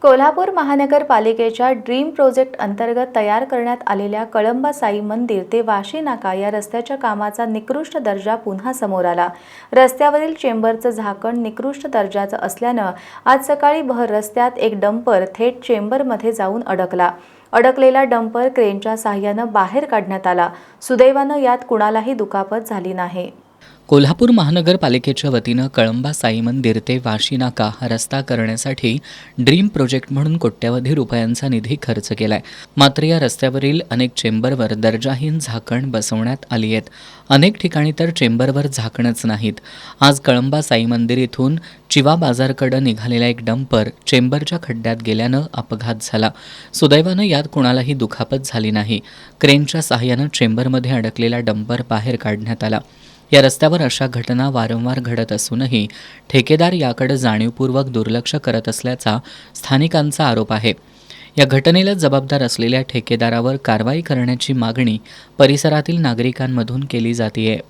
कोल्हापूर महानगरपालिकेच्या dream project अंतर्गत तयार करण्यात आलेल्या कळंबा साई मंदिर ते वाशी नाका या रस्त्याच्या कामाचा निकृष्ट दर्जा पुन्हा समोर आला। रस्त्यावरील चेंबरचं झाकण निकृष्ट दर्जाचं असल्यानं आज सकाळी भर रस्त्यात एक डंपर थेट चेंबरमध्ये जाऊन अडकला। अडकलेला डंपर क्रेनच्या सहाय्यानं बाहेर काढण्यात आला। सुदैवानं यात कुणालाही दुखापत झाली नाही। कोल्हापूर महानगरपालिकेच्या वतीनं कळंबा साई मंदिर ते वाशी नाका हा रस्ता करण्यासाठी ड्रीम प्रोजेक्ट म्हणून कोट्यवधी रुपयांचा निधी खर्च केलाय। मात्र या रस्त्यावरील अनेक चेंबरवर दर्जाहीन झाकण बसवण्यात आली आहेत। अनेक ठिकाणी तर चेंबरवर झाकणच नाहीत। आज कळंबा साई मंदिर इथून चिवा बाजारकडे निघालेला एक डंपर चेंबरच्या खड्ड्यात गेल्यानं अपघात झाला। सुदैवानं यात कुणालाही दुखापत झाली नाही। क्रेनच्या सहाय्यानं चेंबरमध्ये अडकलेला डंपर बाहेर काढण्यात आला। या रस्त्यावर अशा घटना वारंवार घडत असूनही ठेकेदार याकडे जाणीवपूर्वक दुर्लक्ष करत असल्याचा स्थानिकांचा आरोप आहे। या घटनेला जबाबदार असलेल्या ठेकेदारावर कारवाई करण्याची मागणी परिसरातील नागरिकांमधून केली जाते आहे।